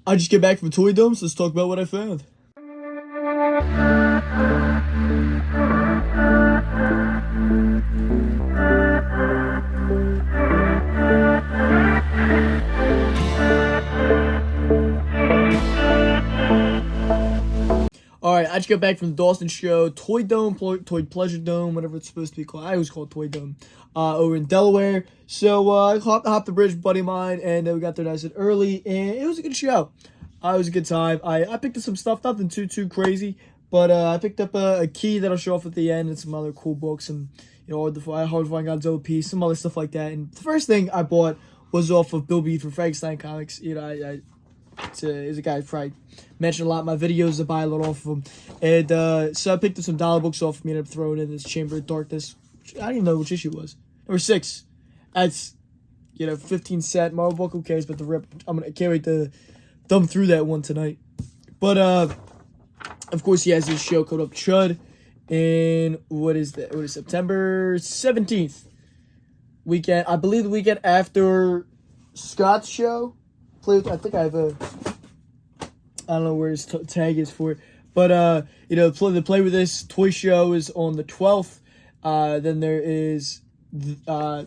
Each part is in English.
I just get back from Toy Dome, so let's talk about what I found. Alright, I just got back from the Dawson show, Toy Dome, Toy Pleasure Dome, whatever it's supposed to be called. I always call it Toy Dome, over in Delaware. So, I hopped the bridge with a buddy of mine, and we got there nice and early, and it was a good show. It was a good time. I picked up some stuff, nothing too crazy, but I picked up a key that I'll show off at the end, and some other cool books, and, Hard to Find Godzilla piece, some other stuff like that. And the first thing I bought was off of Bill Beath from Frankenstein Comics. He's a guy I probably mentioned a lot in my videos to buy a lot off of him. And so I picked up some dollar books off of me and ended up throwing in this Chamber of Darkness. I don't even know which issue it was. Number 6. That's, 15-cent Marvel book. Who cares about the rip? I can't wait to thumb through that one tonight. But, of course, he has his show called up Chud. And what is that? What is September 17th? Weekend. I believe the weekend after Scott's show. I think I have I don't know where his tag is for it. But, the Play With This toy show is on the 12th. Then there is, then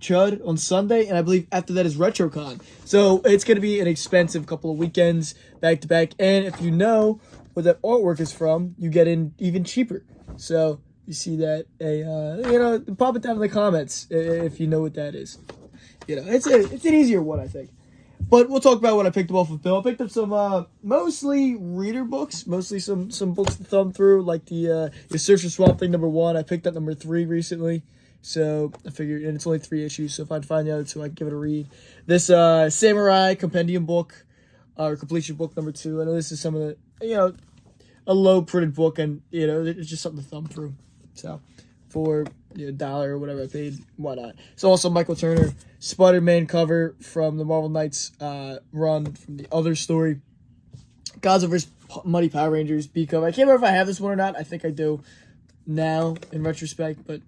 Chud on Sunday. And I believe after that is RetroCon. So it's going to be an expensive couple of weekends back to back. And if you know where that artwork is from, you get in even cheaper. So you see that, pop it down in the comments if you know what that is. It's an easier one, I think. But we'll talk about what I picked up off of Bill. I picked up some mostly reader books, mostly some books to thumb through, like the Search for Swamp Thing #1. I picked up #3 recently, so I figured, and it's only 3 issues, so if I'd find the other 2, I'd give it a read. This Samurai Compendium book, or Completion book #2. I know this is some of the, a low printed book, and it's just something to thumb through. So for $1 or whatever I paid, why not? It's also Michael Turner Spider-Man cover from the Marvel Knights run from the other story. Godzilla vs. Mighty Power Rangers B cover. I can't remember if I have this one or not. I think I do now in retrospect, but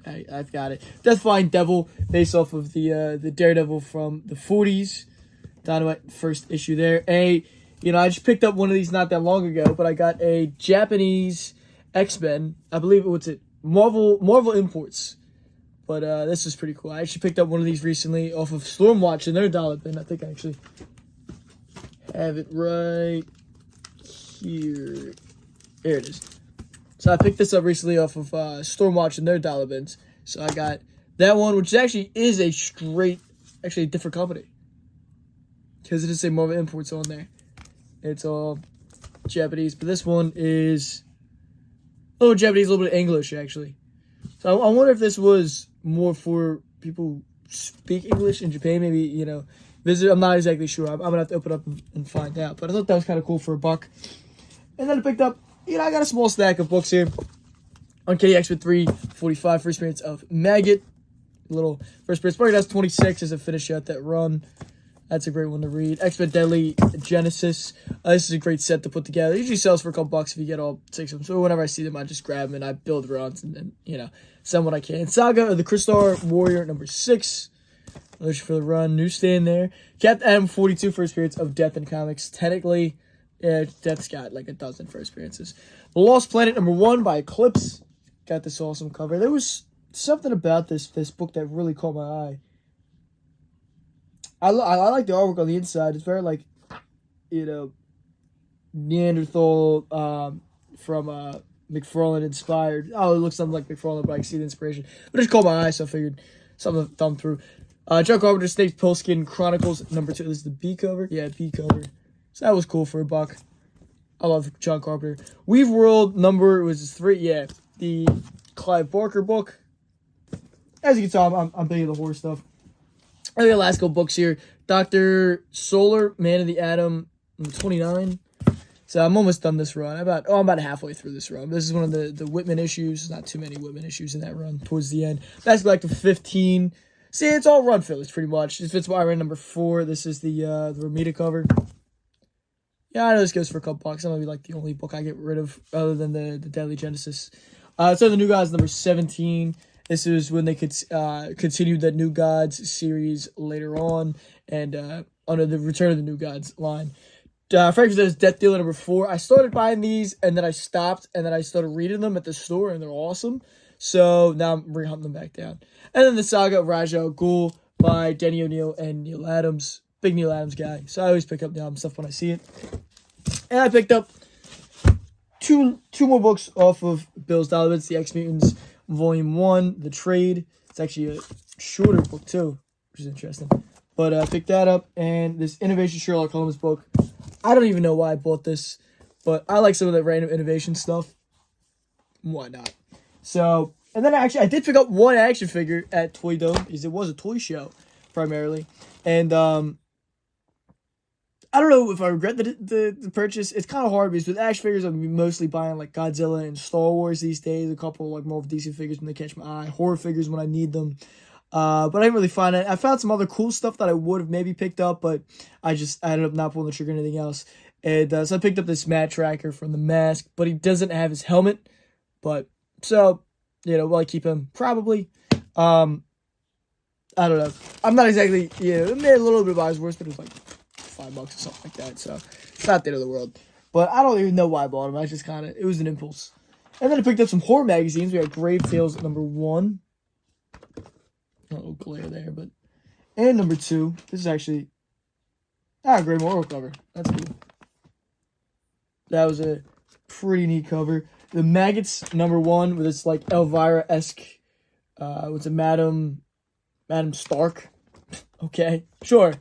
I've got it. Death-Flying Devil, based off of the Daredevil from the 40s. Dynamite first issue there. I just picked up one of these not that long ago, but I got a Japanese X-Men. I believe it was Marvel Imports. But this is pretty cool. I actually picked up one of these recently off of Stormwatch in their dollar bin. I think I actually have it right here. There it is. So I picked this up recently off of Stormwatch in their dollar bins. So I got that one, which actually is a different company. Because it does say Marvel Imports on there. It's all Japanese. But this one is a little Japanese, a little bit English, actually. So I wonder if this was more for people who speak English in Japan, maybe, visit. I'm not exactly sure. I'm going to have to open up and find out. But I thought that was kind of cool for $1. And then I picked up, I got a small stack of books here. Uncanny X-Men 345, First Appearance of Maggot. Little First Appearance. Probably that's 26 as I finish out that run. That's a great one to read. X-Men Deadly Genesis. This is a great set to put together. It usually sells for a couple $bucks if you get all 6 of them. So whenever I see them, I just grab them and I build runs and then, send what I can. Saga of the Crystal Warrior #6. Looking for the run. Newsstand there. Captain Atom 42, First Appearance of Death in Comics. Technically, Death's got like a dozen first appearances. The Lost Planet #1 by Eclipse. Got this awesome cover. There was something about this book that really caught my eye. I like the artwork on the inside. It's very Neanderthal from McFarlane inspired. Oh, it looks something like McFarlane, but I can see the inspiration. But it just caught my eye, so I figured something to thumb through. John Carpenter, Snake's Pilskin Chronicles #2. This is the B cover. Yeah, B cover. So that was cool for $1. I love John Carpenter. Weave World was 3. Yeah, the Clive Barker book. As you can tell, I'm big into the horror stuff. I think the last couple books here. Dr. Solar, Man of the Atom, 29. So I'm almost done this run. I'm about halfway through this run. This is one of the Whitman issues. There's not too many Whitman issues in that run towards the end. That's like the 15. See, it's all run fillers pretty much. This fits my run #4. This is the Romita cover. Yeah, I know this goes for a couple $bucks. That might be like the only book I get rid of other than the Deadly Genesis. So the New Gods #17. This is when they could continue that New Gods series later on. and under the Return of the New Gods line. Frank says Death Dealer number 4. I started buying these, and then I stopped, and then I started reading them at the store, and they're awesome. So now I'm re-hunting them back down. And then the Saga of Ra's al Ghul by Denny O'Neil and Neil Adams. Big Neil Adams guy. So I always pick up the album stuff when I see it. And I picked up two more books off of Bill's Dollar Bits, The X-Mutants Volume 1, The Trade. It's actually a shorter book, too, which is interesting. But I picked that up, and this Innovation Sherlock Holmes book. I don't even know why I bought this, but I like some of the random innovation stuff. Why not? So, and then I did pick up one action figure at Toy Dome, because it was a toy show, primarily. And, I don't know if I regret the purchase. It's kind of hard, because with action figures, I'm mostly buying, like, Godzilla and Star Wars these days. A couple, like, Marvel DC figures when they catch my eye. Horror figures when I need them. But I didn't really find it. I found some other cool stuff that I would have maybe picked up, but I ended up not pulling the trigger or anything else. And so I picked up this Matt Tracker from The Mask, but he doesn't have his helmet. But, so, will I keep him? Probably. I don't know. I'm not exactly, it made a little bit of eyes worse, but it was like $5 or something like that. So, it's not the end of the world. But I don't even know why I bought him. I just it was an impulse. And then I picked up some horror magazines. We got Grave Tales number 1. A little glare there, but... And number 2. This is actually... Grey Morrow cover. That's cool. That was a pretty neat cover. The Maggots number 1 with its, like, Elvira-esque... what's it? Madam Stark. Okay. Sure.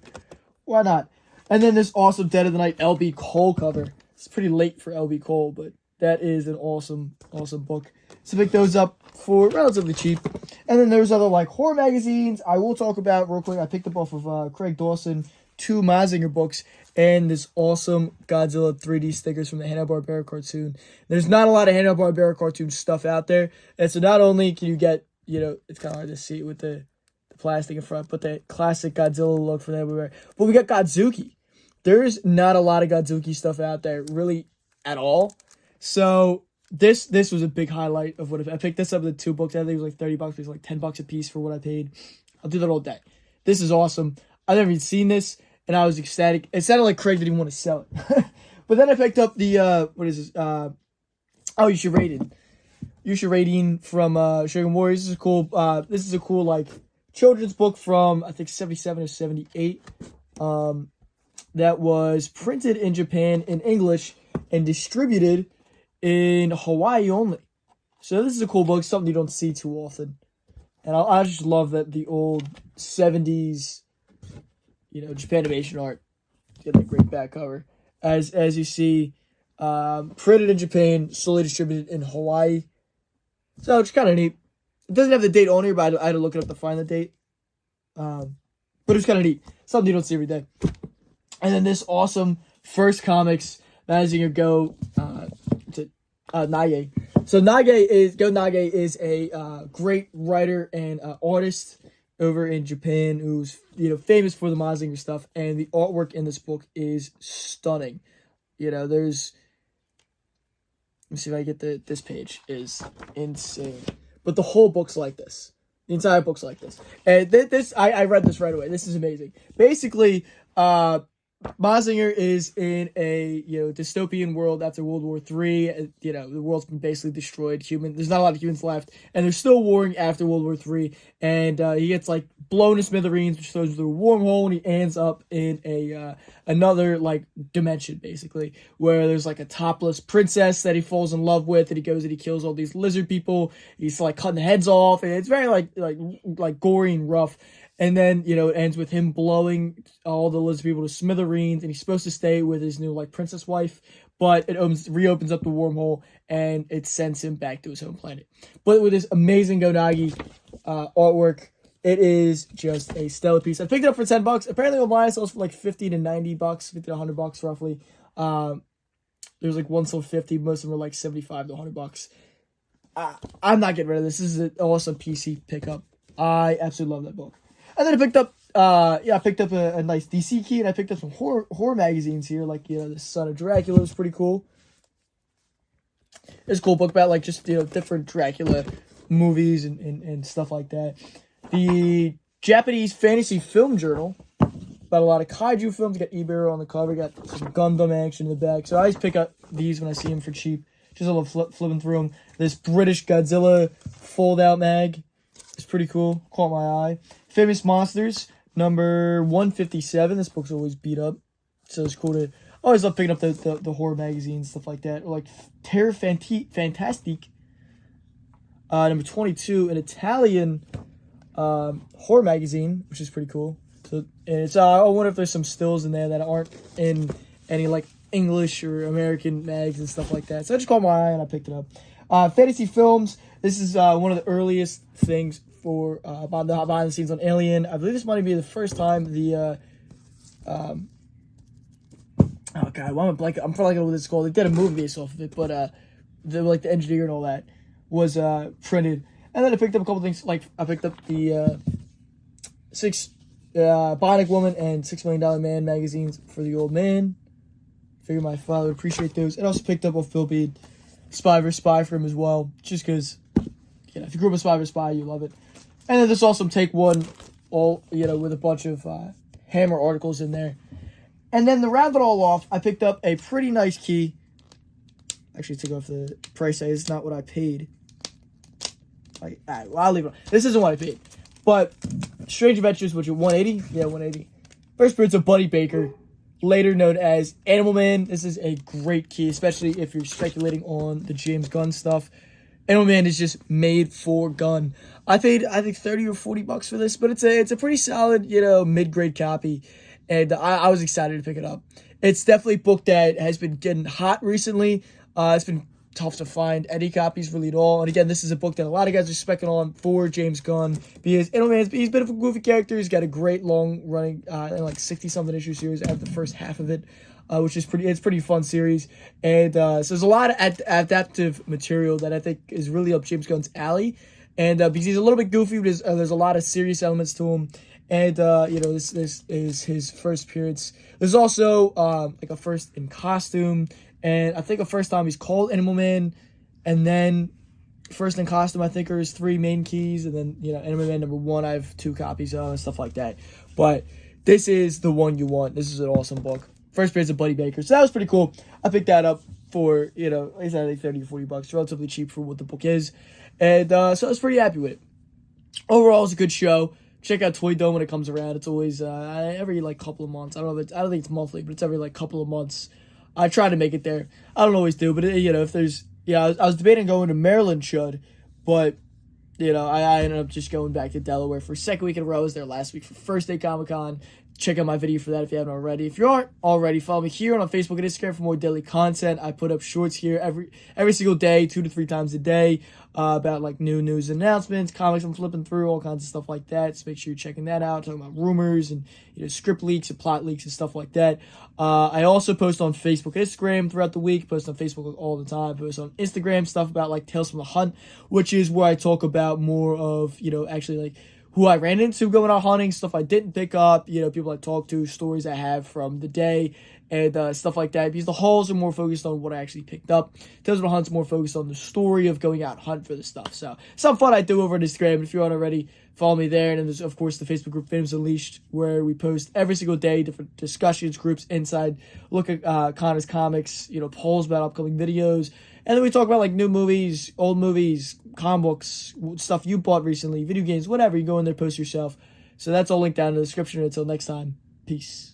Why not? And then this awesome Dead of the Night L.B. Cole cover. It's pretty late for L.B. Cole, but that is an awesome, awesome book. So pick those up for relatively cheap. And then there's other, like, horror magazines I will talk about real quick. I picked up off of Craig Dawson 2 Mazinger books and this awesome Godzilla 3D stickers from the Hanna-Barbera cartoon. There's not a lot of Hanna-Barbera cartoon stuff out there. And so not only can you get, it's kind of hard to see with the plastic in front, but the classic Godzilla look from everywhere. But we got Godzuki. There's not a lot of Godzuki stuff out there, really, at all. So... This was a big highlight of what I picked this up with 2 books. I think it was like $30. It was like $10 a piece for what I paid. I'll do that all day. This is awesome. I've never even seen this, and I was ecstatic. It sounded like Craig didn't want to sell it. But then I picked up the what is this? You Should Rating. You Should Rating from Shogun Warriors. This is cool. This is a cool like children's book from I think 77 or 78. That was printed in Japan in English and distributed in Hawaii only. So this is a cool book, something you don't see too often. And I just love that the old 70s, Japanimation art. Get a great back cover. As you see, printed in Japan, slowly distributed in Hawaii. So it's kind of neat. It doesn't have the date on here, but I had to look it up to find the date. But it's kind of neat. Something you don't see every day. And then this awesome First Comics Mazinger Go to Nage. So Nage is a great writer and artist over in Japan who's famous for the Mazinger stuff, and the artwork in this book is stunning. There's let me see if I get this page is insane. But the whole book's like this. The entire book's like this. And I read this right away. This is amazing. Basically, Mazinger is in a dystopian world after World War III. The world's been basically destroyed. There's not a lot of humans left, and they're still warring after World War III. And he gets like blown to smithereens, which throws him through a wormhole, and he ends up in a another like dimension basically, where there's like a topless princess that he falls in love with, and he goes and he kills all these lizard people. He's like cutting heads off, and it's very like gory and rough. And then, it ends with him blowing all the lizard people to smithereens, and he's supposed to stay with his new, princess wife, but it reopens up the wormhole, and it sends him back to his home planet. But with this amazing Gonagi artwork, it is just a stellar piece. I picked it up for $10. Apparently online it sells for, $50 to $90, $50 to $100 roughly. There's, one sold $50, most of them are, $75 to $100. I'm not getting rid of this. This is an awesome PC pickup. I absolutely love that book. And then I picked up a nice DC key, and I picked up some horror magazines here, the Son of Dracula is pretty cool. It's a cool book about, different Dracula movies and stuff like that. The Japanese Fantasy Film Journal, about a lot of kaiju films. Got Ibero on the cover. Got some Gundam action in the back. So I always pick up these when I see them for cheap. Just a little flipping through them. This British Godzilla fold-out mag is pretty cool. Caught my eye. Famous Monsters, number 157. This book's always beat up, so it's cool to... I always love picking up the horror magazines, stuff like that. Or like Terra Fantastique, number 22, an Italian horror magazine, which is pretty cool. So, and it's I wonder if there's some stills in there that aren't in any like English or American mags and stuff like that. So I just caught my eye and I picked it up. Fantasy Films. This is one of the earliest things for behind the scenes on Alien. I believe this might be the first time the oh god, why am I blanking? I'm probably what it's called. They did a movie based off of it, but the engineer and all that was printed. And then I picked up a couple things. Like I picked up the Bionic Woman and $6 Million Man magazines for the old man. Figured my father would appreciate those. And also picked up off Phil Bead Spy vs. Spy for him as well, just because if you grew up with Spy vs. Spy, you love it. And then there's also Take One, all with a bunch of Hammer articles in there. And then to round it all off, I picked up a pretty nice key. Actually, take off the price tag. It's not what I paid. I'll leave it on. This isn't what I paid. But Strange Adventures, which is 180? Yeah, 180. First Prince of Buddy Baker, later known as Animal Man. This is a great key, especially if you're speculating on the James Gunn stuff. Animal Man is just made for Gunn. I paid, I think, $30 or $40 for this, but it's a pretty solid, mid-grade copy. And I was excited to pick it up. It's definitely a book that has been getting hot recently. It's been tough to find any copies really at all. And again, this is a book that a lot of guys are specking on for James Gunn because he's been a goofy character. He's got a great long running, like 60-something issue series. I have the first half of it, which is pretty fun series. And so there's a lot of adaptive material that I think is really up James Gunn's alley. And because he's a little bit goofy, there's a lot of serious elements to him. And, this is his first appearance. There's also, like a first in costume. And I think the first time he's called Animal Man. And then first in costume, I think, are his 3 main keys. And then, Animal Man number 1, I have 2 copies of and stuff like that. But this is the one you want. This is an awesome book. First appearance of Buddy Baker. So that was pretty cool. I picked that up for, like I said, I think $30 or $40. Relatively cheap for what the book is. And so I was pretty happy with it. Overall, it's a good show. Check out Toy Dome when it comes around. It's always every couple of months. I don't think it's monthly, but it's every couple of months. I try to make it there. I don't always do, but if there's I was debating going to Maryland, but I ended up just going back to Delaware for second week in a row. I was there last week for first day Comic-Con. Check out my video for that if you haven't already. If you aren't already, follow me here and on Facebook and Instagram for more daily content. I put up shorts here every single day, 2 to 3 times a day, about new news and announcements, comics I'm flipping through, all kinds of stuff like that. So make sure you're checking that out. Talking about rumors and script leaks and plot leaks and stuff like that. I also post on Facebook and Instagram throughout the week. Post on Facebook all the time. Post on Instagram stuff about Tales from the Hunt, which is where I talk about more of actually who I ran into going out hunting, stuff I didn't pick up, people I talked to, stories I have from the day, and stuff like that. Because the hauls are more focused on what I actually picked up. Tales of the Hunt's more focused on the story of going out and hunt for the stuff. So, some fun I do over on Instagram. If you aren't already, follow me there. And then there's, of course, the Facebook group Fandoms Unleashed, where we post every single day, different discussions, groups inside, look at Connor's comics, polls about upcoming videos. And then we talk about new movies, old movies, comic books, stuff you bought recently, video games, whatever. You go in there, post yourself. So that's all linked down in the description. Until next time, peace.